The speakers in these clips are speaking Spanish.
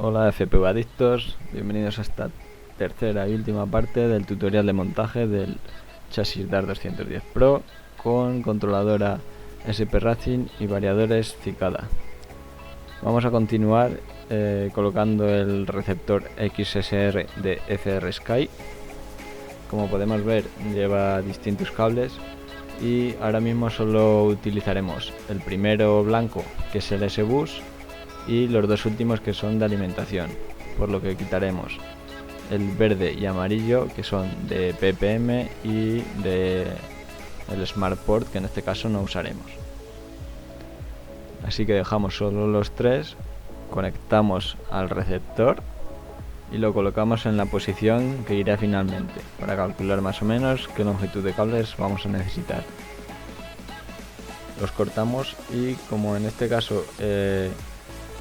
Hola FPV Adictos, bienvenidos a esta tercera y última parte del tutorial de montaje del chasis DAR 210 Pro con controladora SP Racing y variadores Cicada. Vamos a continuar colocando el receptor XSR de FrSky. Como podemos ver, lleva distintos cables y ahora mismo solo utilizaremos el primero blanco, que es el S-Bus, y los dos últimos, que son de alimentación, por lo que quitaremos el verde y amarillo, que son de PPM y de el SmartPort, que en este caso no usaremos. Así que dejamos solo los tres, conectamos al receptor y lo colocamos en la posición que irá finalmente, para calcular más o menos qué longitud de cables vamos a necesitar. Los cortamos y, como en este caso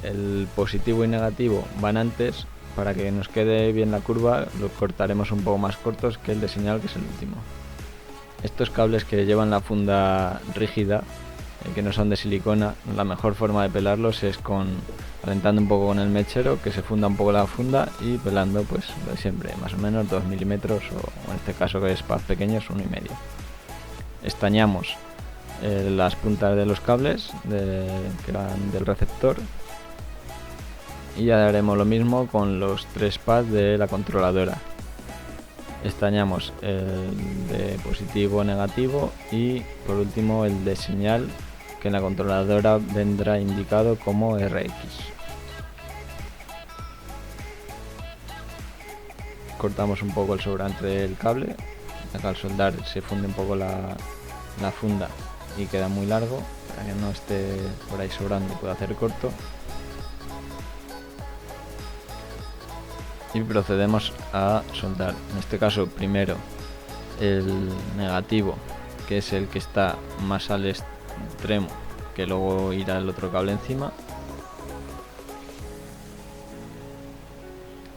el positivo y negativo van antes, para que nos quede bien la curva, los cortaremos un poco más cortos que el de señal, que es el último. Estos cables que llevan la funda rígida, que no son de silicona, la mejor forma de pelarlos es calentando un poco con el mechero, que se funda un poco la funda, y pelando pues de siempre, más o menos 2 milímetros, o en este caso, que es para pequeños, 1,5. Estañamos las puntas de los cables que van del receptor, y haremos lo mismo con los tres pads de la controladora. Estañamos el de positivo, negativo, y por último el de señal, que en la controladora vendrá indicado como RX. Cortamos un poco el sobrante del cable, ya que al soldar se funde un poco la funda y queda muy largo, para que no esté por ahí sobrando y pueda hacer corto. Y procedemos a soldar, en este caso primero el negativo, que es el que está más al extremo, que luego irá el otro cable encima.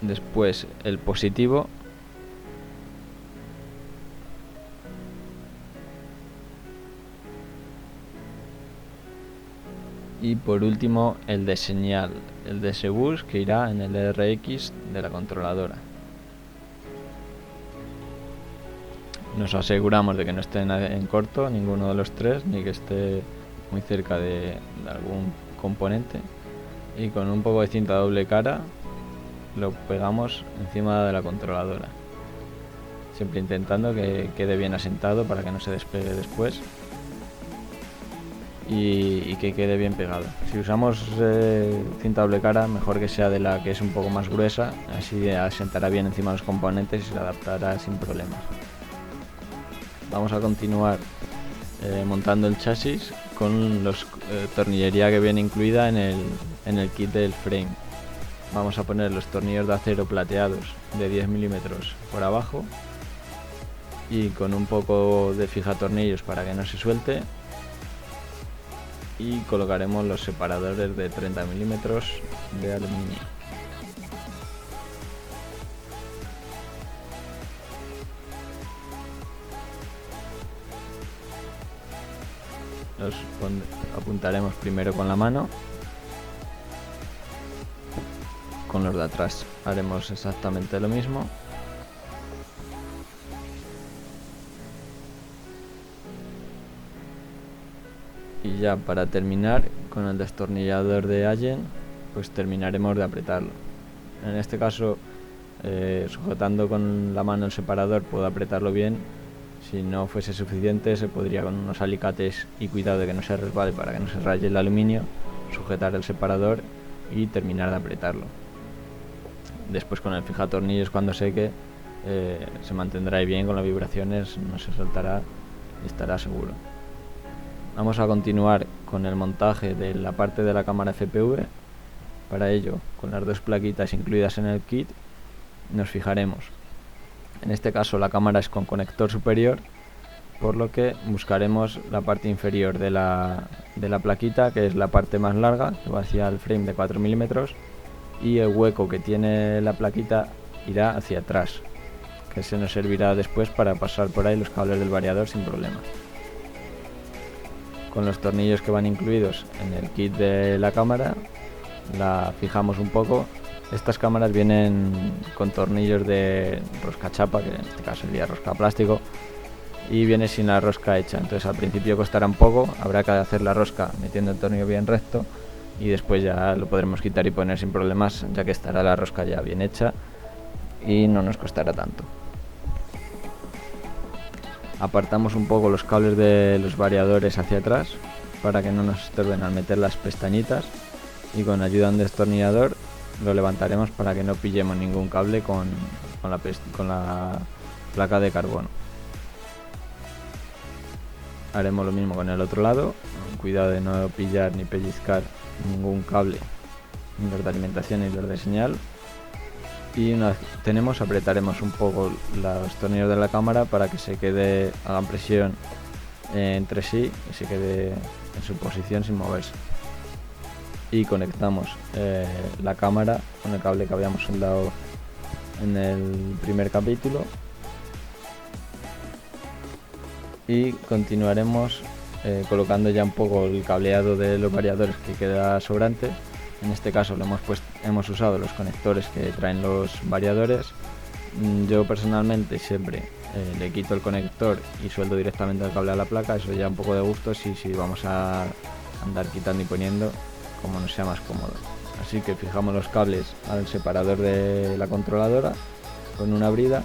Después el positivo, y por último el de señal, el de S-Bus, que irá en el RX de la controladora. Nos aseguramos de que no esté en corto ninguno de los tres, ni que esté muy cerca de algún componente, y con un poco de cinta doble cara lo pegamos encima de la controladora, siempre intentando que quede bien asentado para que no se despegue después y que quede bien pegado. Si usamos cinta doble cara, mejor que sea de la que es un poco más gruesa, así asentará bien encima de los componentes y se adaptará sin problemas. Vamos a continuar montando el chasis con los tornillería que viene incluida en el kit del frame. Vamos a poner los tornillos de acero plateados de 10 milímetros por abajo, y con un poco de fijatornillos para que no se suelte, y colocaremos los separadores de 30 milímetros de aluminio. Los apuntaremos primero con la mano. Con los de atrás haremos exactamente lo mismo. Y ya para terminar, con el destornillador de Allen, pues terminaremos de apretarlo. En este caso, sujetando con la mano el separador, puedo apretarlo bien. Si no fuese suficiente, se podría, con unos alicates y cuidado de que no se resbale para que no se raye el aluminio, sujetar el separador y terminar de apretarlo. Después, con el fijatornillos, cuando seque, se mantendrá ahí bien con las vibraciones, no se soltará y estará seguro. Vamos a continuar con el montaje de la parte de la cámara FPV. Para ello, con las dos plaquitas incluidas en el kit, nos fijaremos. En este caso la cámara es con conector superior, por lo que buscaremos la parte inferior de la plaquita, que es la parte más larga, que va hacia el frame de 4 milímetros, y el hueco que tiene la plaquita irá hacia atrás, que se nos servirá después para pasar por ahí los cables del variador sin problema. Con los tornillos que van incluidos en el kit de la cámara, la fijamos un poco Estas cámaras vienen con tornillos de rosca chapa, que en este caso sería rosca plástico, y viene sin la rosca hecha. Entonces al principio costará un poco, habrá que hacer la rosca metiendo el tornillo bien recto y después ya lo podremos quitar y poner sin problemas, ya que estará la rosca ya bien hecha y no nos costará tanto. Apartamos un poco los cables de los variadores hacia atrás para que no nos estorben al meter las pestañitas, y con ayuda de un destornillador lo levantaremos para que no pillemos ningún cable con la placa de carbono. Haremos lo mismo con el otro lado, cuidado de no pillar ni pellizcar ningún cable, ni los de alimentación ni los de señal. Y una vez tenemos, apretaremos un poco los tornillos de la cámara para que se quede, hagan presión entre sí y se quede en su posición sin moverse. Y conectamos la cámara con el cable que habíamos soldado en el primer capítulo, y continuaremos colocando ya un poco el cableado de los variadores que queda sobrante. En este caso hemos usado los conectores que traen los variadores. Yo personalmente siempre le quito el conector y sueldo directamente el cable a la placa. Eso ya un poco de gusto, si vamos a andar quitando y poniendo, como nos sea más cómodo. Así que fijamos los cables al separador de la controladora con una brida,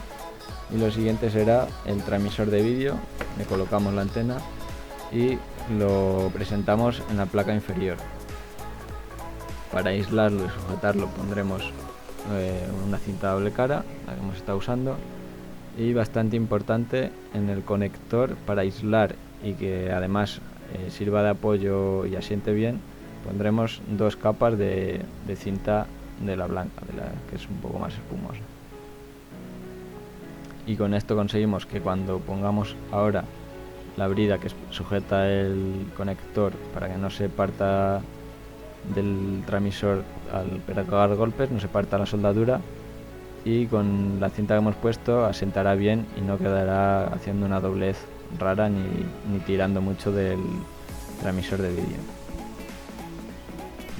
y lo siguiente será el transmisor de vídeo. Le colocamos la antena y lo presentamos en la placa inferior. Para aislarlo y sujetarlo pondremos una cinta doble cara, la que hemos estado usando, y bastante importante, en el conector, para aislar y que además sirva de apoyo y asiente bien, pondremos 2 capas de cinta de la blanca, de la que es un poco más espumosa. Y con esto conseguimos que cuando pongamos ahora la brida que sujeta el conector para que no se parta del transmisor al pegar golpes, no se parta la soldadura, y con la cinta que hemos puesto asentará bien y no quedará haciendo una doblez rara ni tirando mucho del transmisor de vídeo.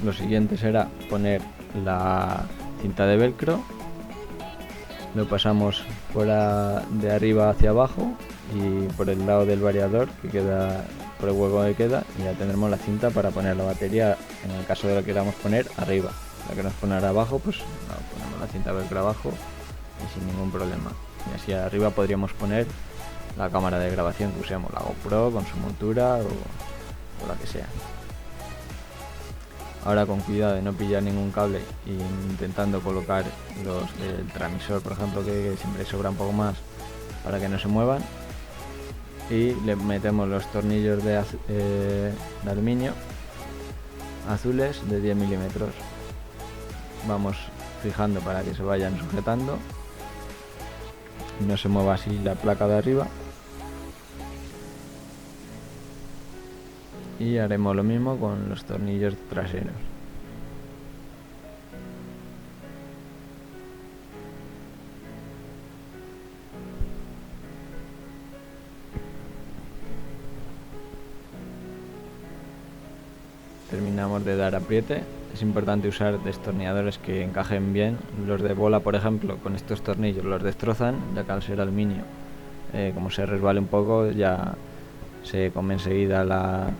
Lo siguiente será poner la cinta de velcro. Lo pasamos de arriba hacia abajo y por el lado del variador, que queda por el hueco que queda, y ya tendremos la cinta para poner la batería, en el caso de lo que queramos poner arriba. La que nos ponerá abajo, pues ponemos la cinta velcro abajo y sin ningún problema. Y así arriba podríamos poner la cámara de grabación que usemos, la GoPro con su montura o la que sea. Ahora, con cuidado de no pillar ningún cable e intentando colocar los del transmisor, por ejemplo, que siempre sobra un poco más, para que no se muevan, y le metemos los tornillos de aluminio azules de 10 milímetros. Vamos fijando para que se vayan sujetando y no se mueva así la placa de arriba. Y haremos lo mismo con los tornillos traseros. Terminamos de dar apriete. Es importante usar destornilladores que encajen bien. Los de bola, por ejemplo, con estos tornillos los destrozan, ya que al ser aluminio, como se resbale un poco, ya se come enseguida la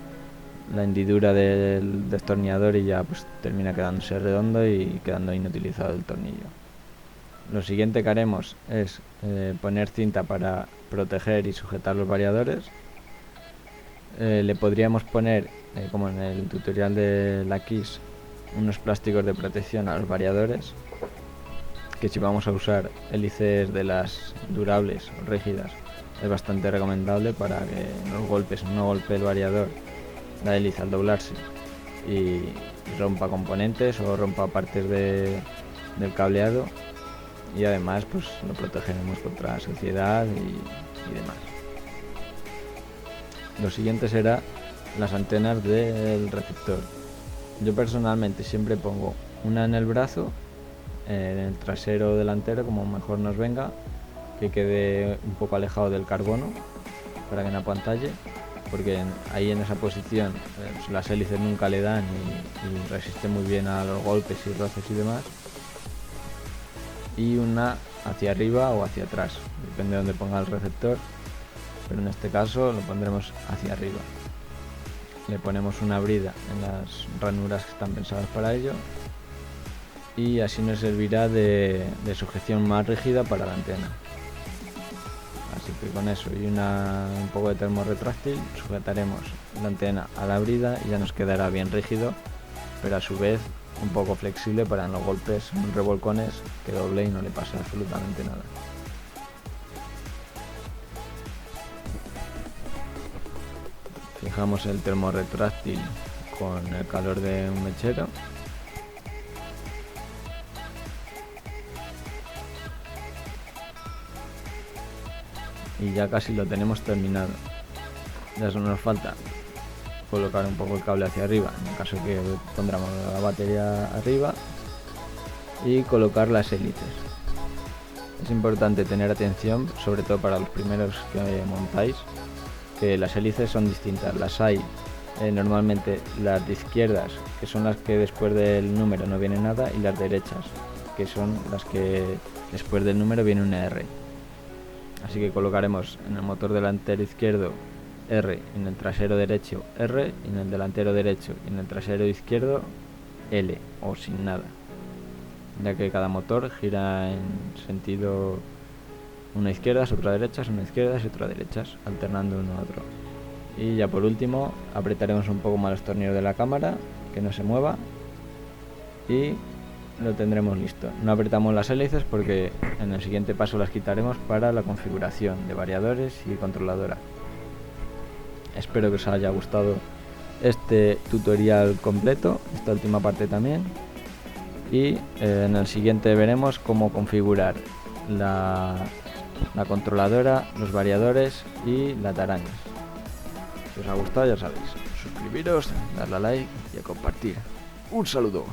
hendidura del destornillador y ya pues termina quedándose redondo y quedando inutilizado el tornillo. Lo siguiente que haremos es poner cinta para proteger y sujetar los variadores. Le podríamos poner, como en el tutorial de la Kiss, unos plásticos de protección a los variadores, que si vamos a usar hélices de las durables o rígidas, es bastante recomendable para que no golpee el variador la hélice al doblarse y rompa componentes o rompa partes del cableado, y además pues lo protegeremos contra suciedad y demás. Lo siguiente será las antenas del receptor. Yo personalmente siempre pongo una en el brazo, en el trasero o delantero, como mejor nos venga, que quede un poco alejado del carbono para que no apantalle, porque ahí en esa posición las hélices nunca le dan y resiste muy bien a los golpes y roces y demás. y una hacia arriba o hacia atrás, depende de donde ponga el receptor, pero en este caso lo pondremos hacia arriba. Le ponemos una brida en las ranuras que están pensadas para ello y así nos servirá de sujeción más rígida para la antena. Así que con eso y un poco de termo retráctil sujetaremos la antena a la brida y ya nos quedará bien rígido, pero a su vez un poco flexible para en los golpes, en revolcones, que doble y no le pase absolutamente nada. Fijamos el termo retráctil con el calor de un mechero. Y ya casi lo tenemos terminado. Ya solo nos falta colocar un poco el cable hacia arriba, en el caso que pondremos la batería arriba, y colocar las hélices. Es importante tener atención, sobre todo para los primeros que montáis, que las hélices son distintas. Las hay normalmente las de izquierdas, que son las que después del número no viene nada, y las derechas, que son las que después del número viene una R. Así que colocaremos en el motor delantero izquierdo R, en el trasero derecho R, y en el delantero derecho y en el trasero izquierdo L, o sin nada, ya que cada motor gira en sentido una izquierdas, otra derechas, una izquierdas y otra derechas, alternando uno a otro. Y ya por último apretaremos un poco más los tornillos de la cámara, que no se mueva, y lo tendremos listo. No apretamos las hélices porque en el siguiente paso las quitaremos para la configuración de variadores y controladora. Espero que os haya gustado este tutorial completo, esta última parte también, y en el siguiente veremos cómo configurar la controladora, los variadores y las arañas. Si os ha gustado, ya sabéis, suscribiros, darle a like y a compartir. Un saludo.